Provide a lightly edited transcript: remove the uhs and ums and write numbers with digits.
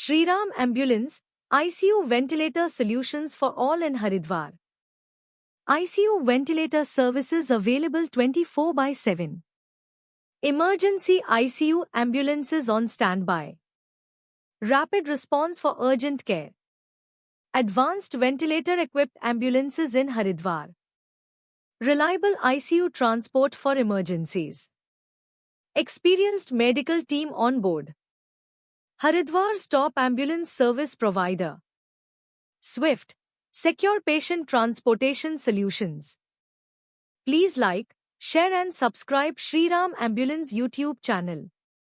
Shriram Ambulance, ICU ventilator solutions for all in Haridwar. ICU ventilator services available 24/7. Emergency ICU ambulances on standby. Rapid response for urgent care. Advanced ventilator-equipped ambulances in Haridwar. Reliable ICU transport for emergencies. Experienced medical team on board. Haridwar's top ambulance service provider. Swift, secure patient transportation solutions. Please like, share and subscribe Shriram Ambulance YouTube channel.